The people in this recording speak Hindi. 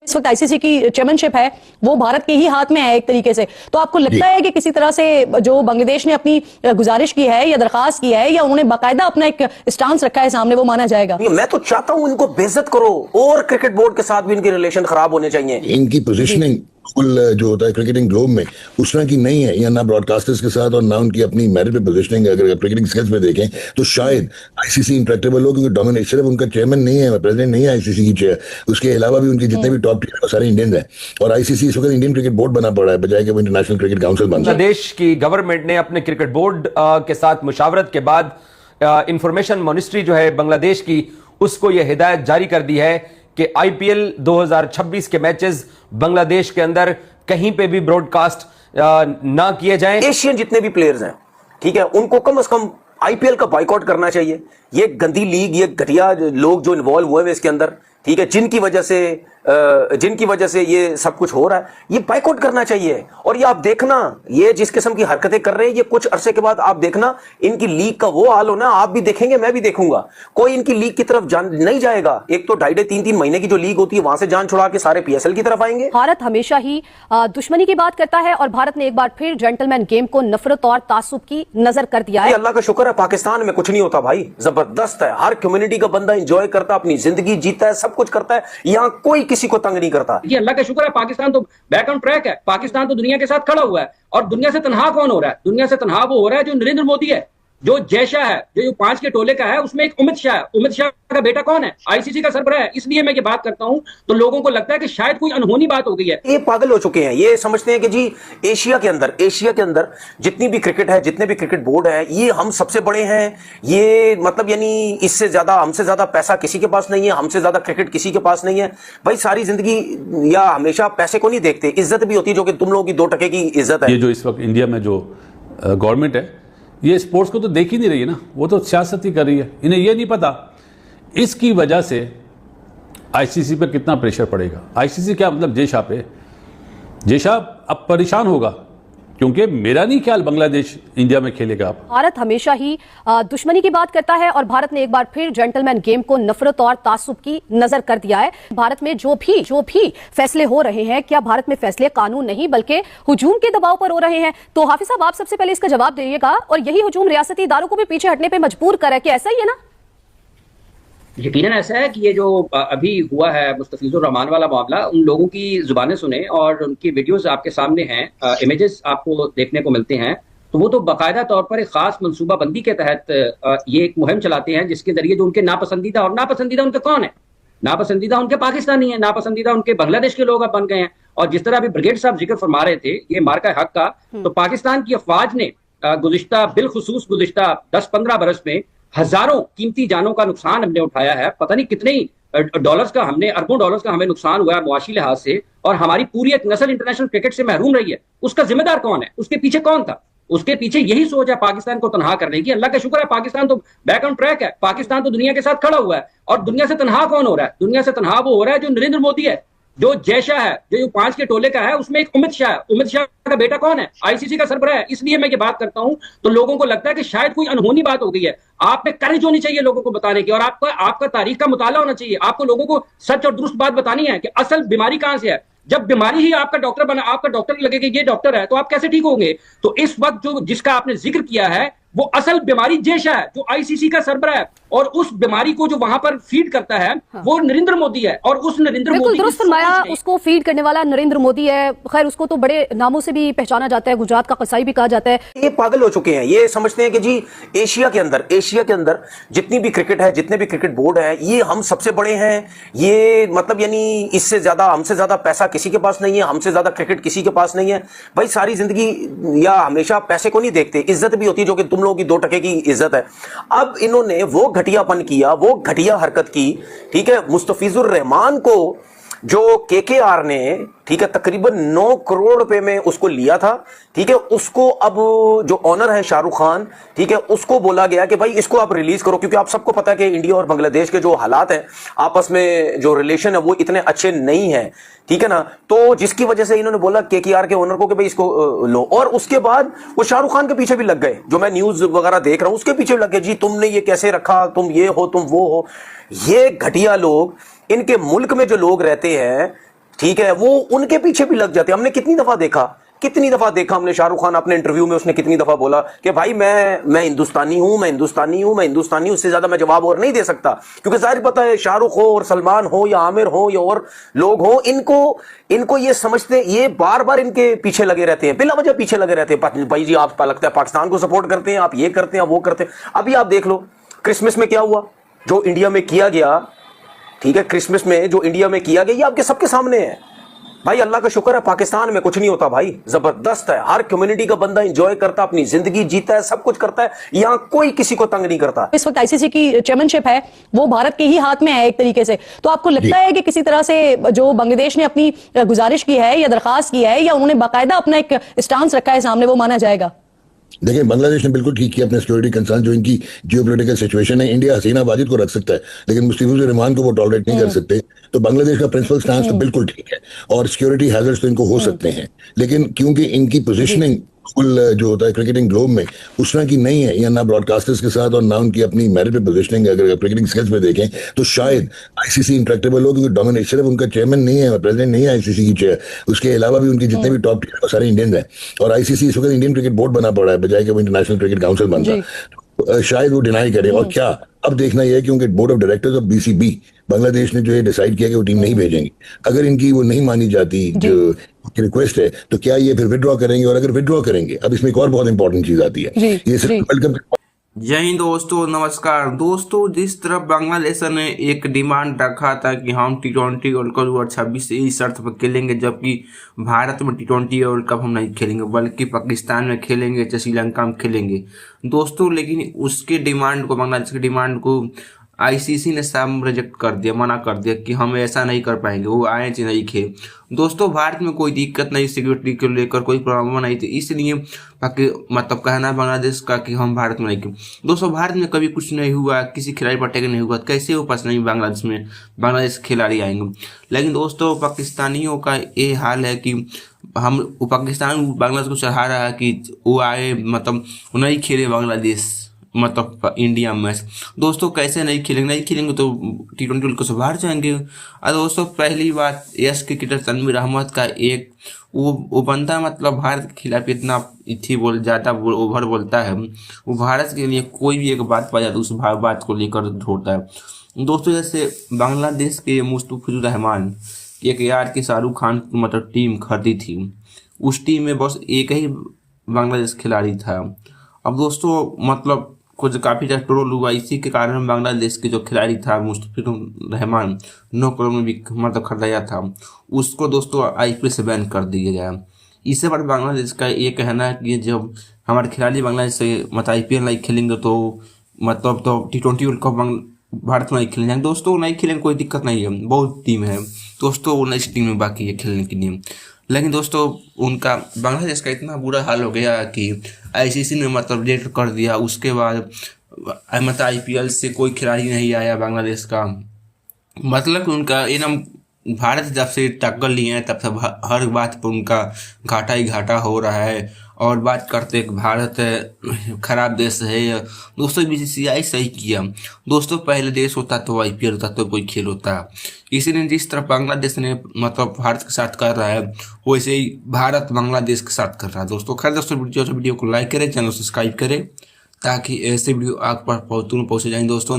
इस वक्त आईसीसी की चेयरमैनशिप है वो भारत के ही हाथ में है एक तरीके से, तो आपको लगता है कि किसी तरह से जो बांग्लादेश ने अपनी गुजारिश की है या दरखास्त की है या उन्होंने बाकायदा अपना एक स्टांस रखा है सामने, वो माना जाएगा? मैं तो चाहता हूं इनको बेइज्जत करो और क्रिकेट बोर्ड के साथ भी इनके रिलेशन खराब होने चाहिए। इनकी पोजीशनिंग जो होता है क्रिकेटिंग ग्लोब में उस तरह की नहीं है, या ना ब्रॉडकास्टर्स के साथ और ना उनकी अपनी मेरिट पे पोजीशनिंग। अगर क्रिकेटिंग स्किल्स पे देखें तो शायद आईसीसी इंट्रैक्टेबल हो, क्योंकि डोमिनेट सिर्फ उनका चेयरमैन नहीं है, प्रेसिडेंट नहीं है आईसीसी की चेयर, उसके अलावा भी उनके जितने भी टॉप टीम है सारे इंडियंस हैं। और आईसीसी इस वक्त इंडियन क्रिकेट बोर्ड बना पड़ा है बजाय कि वो इंटरनेशनल क्रिकेट काउंसिल बन। बांग्लादेश की गवर्नमेंट ने अपने क्रिकेट बोर्ड के साथ मुशावरत के बाद इंफॉर्मेशन मिनिस्ट्री जो है बांग्लादेश की, उसको यह हिदायत जारी कर दी है कि आईपीएल 2026 के मैचेस बांग्लादेश के अंदर कहीं पे भी ब्रॉडकास्ट ना किए जाएं। एशियन जितने भी प्लेयर्स हैं, ठीक है, उनको कम से कम आईपीएल का बॉयकॉट करना चाहिए। ये गंदी लीग, ये घटिया लोग जो इन्वॉल्व हुए हैं इसके अंदर, ठीक है, जिनकी वजह से ये सब कुछ हो रहा है, ये बायकॉट करना चाहिए। और ये आप देखना, ये जिस किस्म की हरकतें कर रहे हैं, ये कुछ अरसे के बाद आप देखना इनकी लीग का वो हाल होना, आप भी देखेंगे, मैं भी देखूंगा। कोई इनकी लीग की तरफ जान नहीं जाएगा। एक तो 2.5-3 महीने की जो लीग होती है वहां से जान छुड़ा के सारे पीएसएल की तरफ आएंगे। भारत हमेशा ही दुश्मनी की बात करता है और भारत ने एक बार फिर जेंटलमैन गेम को नफरत और तासुब की नजर कर दिया है। अल्लाह का शुक्र है पाकिस्तान में कुछ नहीं होता भाई, जबरदस्त है। हर कम्युनिटी का बंदा एंजॉय करता है, अपनी जिंदगी जीता है, सब कुछ करता है। यहां कोई किसी को तंग नहीं करता। ये अल्लाह का शुक्र है पाकिस्तान तो बैक ऑन ट्रैक है। पाकिस्तान तो दुनिया के साथ खड़ा हुआ है। और दुनिया से तनहा कौन हो रहा है? दुनिया से तनहा वो हो रहा है जो नरेंद्र मोदी है, जो जय शाह है, जो 5 के टोले का है, उसमें एक अमित शाह है। अमित शाह का बेटा कौन है? आईसीसी का सरबराह है। इसलिए मैं ये बात करता हूं तो लोगों को लगता है कि शायद कोई अनहोनी बात हो गई है। ये पागल हो चुके हैं, ये समझते हैं कि जी एशिया के अंदर जितनी भी क्रिकेट है, जितने भी क्रिकेट बोर्ड है, ये हम सबसे बड़े हैं। ये मतलब यानी इससे ज्यादा, हमसे ज्यादा पैसा किसी के पास नहीं है, हमसे ज्यादा क्रिकेट किसी के पास नहीं है। भाई सारी जिंदगी या हमेशा पैसे को नहीं देखते, इज्जत भी होती है, जो कि तुम लोगों की 2 टके की इज्जत है। ये जो इस वक्त इंडिया में जो गवर्नमेंट है, ये स्पोर्ट्स को तो देख ही नहीं रही है ना, वो तो सियासत ही कर रही है। इन्हें ये नहीं पता इसकी वजह से आईसीसी पर कितना प्रेशर पड़ेगा। आईसीसी क्या मतलब जय शाह पे, जय शाह अब परेशान होगा क्योंकि मेरा नहीं ख्याल बांग्लादेश इंडिया में खेलेगा। भारत हमेशा ही दुश्मनी की बात करता है और भारत ने एक बार फिर जेंटलमैन गेम को नफरत और तासुब की नजर कर दिया है। भारत में जो भी फैसले हो रहे हैं, क्या भारत में फैसले कानून नहीं बल्कि हुजूम के दबाव पर हो रहे हैं? तो हाफिज साहब, आप सबसे पहले इसका जवाब दीजिएगा। और यही हुजूम रियासती इदारों को भी पीछे हटने पर मजबूर कर है कि ऐसा ही है ना? यकीनन ऐसा है कि ये जो अभी हुआ है मुस्तफिजुर रहमान वाला मामला, उन लोगों की जुबानें सुने और उनकी वीडियोस आपके सामने हैं, इमेजेस आपको देखने को मिलते हैं, तो वो तो बाकायदा तौर पर एक खास मनसूबाबंदी के तहत ये एक मुहिम चलाते हैं जिसके जरिए जो उनके नापसंदीदा, और नापसंदीदा उनके कौन है? नापसंदीदा उनके पाकिस्तानी है, नापसंदीदा उनके बांग्लादेश के लोग अब बन गए हैं। और जिस तरह अभी ब्रिगेड साहब जिक्र फरमा रहे थे ये मार्का हक का, तो पाकिस्तान की अफवाज ने बिलखुसूस गुज़िश्ता 10-15 बरस में हजारों कीमती जानों का नुकसान हमने उठाया है। पता नहीं कितने डॉलर्स का, हमने अरबों डॉलर्स का हमें नुकसान हुआ है मुआशी लिहाज से, और हमारी पूरी एक नस्ल इंटरनेशनल क्रिकेट से महरूम रही है। उसका जिम्मेदार कौन है? उसके पीछे कौन था? उसके पीछे यही सोच है पाकिस्तान को तनहा करने की। अल्लाह का शुक्र है पाकिस्तान तो बैक ऑन ट्रैक है। पाकिस्तान तो दुनिया के साथ खड़ा हुआ है। और दुनिया से तनहा कौन हो रहा है? दुनिया से तनहा वो हो रहा है जो नरेंद्र मोदी है, जो जय शाह है, जो 5 के टोले का है, उसमें एक अमित शाह है। अमित शाह का बेटा कौन है? आईसीसी का सरबराह है। इसलिए मैं ये बात करता हूं तो लोगों को लगता है कि शायद कोई अनहोनी बात हो गई है। आप में करेज होनी चाहिए लोगों को बताने की, और आपका तारीख का मुताला होना चाहिए। आपको लोगों को सच और दुरुस्त बात बतानी है कि असल बीमारी कहां से है। जब बीमारी ही आपका डॉक्टर लगे कि ये डॉक्टर है, तो आप कैसे ठीक होंगे? तो इस वक्त जो जिसका आपने जिक्र किया है वो असल बीमारी जय शाह है, जो आईसीसी का सरबराह है, और उस बीमारी को जो वहां पर फीड करता है वो नरेंद्र मोदी है। और उस नरेंद्र मोदी, दुरुस्त फरमाया, उसको फीड करने वाला नरेंद्र मोदी है। खैर, उसको तो बड़े नामों से भी पहचाना जाता है, गुजरात का कसाई भी कहा जाता है। ये पागल हो चुके हैं, ये समझते हैं कि जी एशिया के अंदर जितनी भी क्रिकेट है, जितने भी क्रिकेट बोर्ड है, ये हम सबसे बड़े हैं। ये मतलब यानी इससे ज्यादा, हमसे ज्यादा पैसा किसी के पास नहीं है, हमसे ज्यादा क्रिकेट किसी के पास नहीं है। भाई सारी जिंदगी या हमेशा पैसे को नहीं देखते, इज्जत भी होती है, जो कि तुम लोगों की 2 टके की इज्जत है। अब इन्होंने वो घटियापन किया, वो घटिया हरकत की, ठीक है। मुस्तफिजुर रहमान को जो केकेआर ने, ठीक है, तकरीबन 9 करोड़ रुपए में उसको लिया था, ठीक है, उसको अब जो ऑनर है शाहरुख खान, ठीक है, उसको बोला गया कि भाई इसको आप रिलीज करो, क्योंकि आप सबको पता है कि इंडिया और बांग्लादेश के जो हालात हैं, आपस में जो रिलेशन है वो इतने अच्छे नहीं है, ठीक है ना। तो जिसकी वजह से इन्होंने बोला केकेआर के ओनर को कि भाई इसको लो, और उसके बाद वो शाहरुख खान के पीछे भी लग गए। जो मैं न्यूज वगैरह देख रहा हूं उसके पीछे लग गए, जी तुमने ये कैसे रखा, तुम ये हो, तुम वो हो। ये घटिया लोग, इनके मुल्क में जो लोग रहते हैं, ठीक है, वो उनके पीछे भी लग जाते हैं। हमने कितनी दफा देखा हमने शाहरुख खान अपने इंटरव्यू में उसने कितनी दफा बोला कि भाई मैं हिंदुस्तानी हूं, उससे ज्यादा मैं जवाब और नहीं दे सकता, क्योंकि जाहिर पता है शाहरुख हो और सलमान हो या आमिर हो या और लोग हो, इनको ये समझते, ये बार बार इनके पीछे लगे रहते हैं, बिला वजह पीछे लगे रहते हैं। भाई जी आप लगता है पाकिस्तान को सपोर्ट करते हैं, आप ये करते हैं, वो करते हैं। अभी आप देख लो क्रिसमस में क्या हुआ, जो इंडिया में किया गया, ठीक है, क्रिसमस में जो इंडिया में किया गया ये आपके सबके सामने है। भाई अल्लाह का शुक्र है पाकिस्तान में कुछ नहीं होता भाई, जबरदस्त है, हर कम्युनिटी का बंदा एंजॉय करता, अपनी जिंदगी जीता है, सब कुछ करता है, यहां कोई किसी को तंग नहीं करता। इस वक्त आईसीसी की चेयरमैनशिप है वो भारत के ही हाथ में है एक तरीके से, तो आपको लगता है कि किसी तरह से जो बांग्लादेश ने अपनी गुजारिश की है या दरखास्त की है या उन्होंने बाकायदा अपना एक स्टांस रखा है सामने, वो माना जाएगा? देखिए, बांग्लादेश ने बिल्कुल ठीक किया अपने सिक्योरिटी कंसर्न, जो इनकी जियोपॉलिटिकल सिचुएशन है। इंडिया हसीना वाजिद को रख सकता है लेकिन मुस्तफिजुर रहमान को वो टॉलरेट नहीं कर सकते। तो बांग्लादेश का प्रिंसिपल स्टांस तो बिल्कुल ठीक है, और सिक्योरिटी हैजर्ड्स तो इनको हो सकते हैं, लेकिन क्योंकि इनकी पोजीशनिंग जो होता है क्रिकेटिंग ग्लोब में उस तरह की नहीं है, या ना ब्रॉडकास्टर्स के साथ और ना उनकी अपनी मेरिट पे पोजीशनिंग, अगर क्रिकेटिंग स्किल्स पे देखें तो शायद आईसीसी इंट्रैक्टेबल हो, क्योंकि डोमिनेट सिर्फ उनका चेयरमैन नहीं है, प्रेसिडेंट नहीं है आईसीसी की चेयर, उसके अलावा भी उनके जितने भी टॉप टीम सारे इंडियंस हैं, और आईसीसी इस वक्त इंडियन क्रिकेट बोर्ड बना पड़ा है बजाय कि वो इंटरनेशनल क्रिकेट काउंसिल बनता। शायद वो डिनाई करें, और क्या अब देखना यह है कि उनके board of directors of BCB Bangladesh ने जो ये डिसाइड किया कि वो टीम नहीं भेजेंगे, अगर इनकी वो नहीं मानी जाती जो रिक्वेस्ट है, तो क्या ये फिर विड्रॉ करेंगे, और अगर विड्रॉ करेंगे, अब इसमें एक और बहुत इंपॉर्टेंट चीज आती है, ये सिर्फ वर्ल्ड कप। जय हिंद दोस्तों, नमस्कार दोस्तों। जिस तरफ बांग्लादेश ने एक डिमांड रखा था कि हम T20 वर्ल्ड कप 2026 से इस शर्त पर खेलेंगे, जबकि भारत में T20 वर्ल्ड कप हम नहीं खेलेंगे बल्कि पाकिस्तान में खेलेंगे, चाहे श्रीलंका में खेलेंगे दोस्तों, लेकिन उसके डिमांड को, बांग्लादेश की डिमांड को आईसीसी ने साफ रिजेक्ट कर दिया, मना कर दिया कि हम ऐसा नहीं कर पाएंगे, वो आए चाहे नहीं खेल। दोस्तों भारत में कोई दिक्कत नहीं, सिक्योरिटी को लेकर कोई प्रॉब्लम नहीं थी, इसलिए मतलब कहना बांग्लादेश का कि हम भारत में नहीं खेल। दोस्तों भारत में कभी कुछ नहीं हुआ, किसी खिलाड़ी पर अटैक नहीं हुआ, कैसे वो पास नहीं बांग्लादेश में बांग्लादेश खिलाड़ी आएंगे। लेकिन दोस्तों पाकिस्तानियों का ये हाल है कि हम पाकिस्तान बांग्लादेश को चढ़ा रहा है कि वो आए, मतलब नहीं खेले बांग्लादेश मतलब इंडिया मैच। दोस्तों कैसे नहीं खेलेंगे तो T20 वर्ल्ड कप से बाहर जाएंगे। और दोस्तों पहली बात, यस क्रिकेटर तनवीर अहमद का एक वो बंदा मतलब भारत के खिलाफ इतना ज़्यादा ओवर बोलता है, वो भारत के लिए कोई भी एक बात पा जाता है उस बात को लेकर ढोता है। दोस्तों जैसे बांग्लादेश के मुस्तफिजुर रहमान एक यार की शाहरुख खान मतलब टीम खरीदी थी, उस टीम में बस एक ही बांग्लादेश खिलाड़ी था। अब दोस्तों मतलब कुछ काफ़ी ज़्यादा ट्रोल हुआ, इसी के कारण बांग्लादेश के जो खिलाड़ी था मुस्तफिजुर रहमान 9 करोड़ में भी मतलब खरीदाया था, उसको दोस्तों आईपीएल से बैन कर दिया गया। इससे पर बांग्लादेश का ये कहना है कि जब हमारे खिलाड़ी बांग्लादेश से मतलब आईपीएल नहीं खेलेंगे तो मतलब तो T20 वर्ल्ड कप भारत में नहीं खेलेंगे। दोस्तों नहीं खेलेंगे कोई दिक्कत नहीं है, बहुत टीम है दोस्तों, 19 टीम में बाकी है खेलने के लिए। लेकिन दोस्तों उनका बांग्लादेश का इतना बुरा हाल हो गया कि आईसीसी ने मतलब रिजेक्ट कर दिया, उसके बाद मतलब आईपीएल से कोई खिलाड़ी नहीं आया बांग्लादेश का। मतलब उनका एकदम भारत जब से टक्कर लिए हैं तब से हर बात पर उनका घाटा ही घाटा हो रहा है, और बात करते भारत खराब देश है। दोस्तों बीसीसीआई सही किया, दोस्तों पहले देश होता तो आईपीएल होता तो कोई खेल होता, इसीलिए जिस तरह बांग्लादेश ने मतलब भारत के साथ कर रहा है वैसे ही भारत बांग्लादेश के साथ कर रहा है। दोस्तों खैर दोस्तों वीडियो को लाइक करें, चैनल सब्सक्राइब करें ताकि ऐसे वीडियो आप पर पहुँचे जाएं दोस्तों।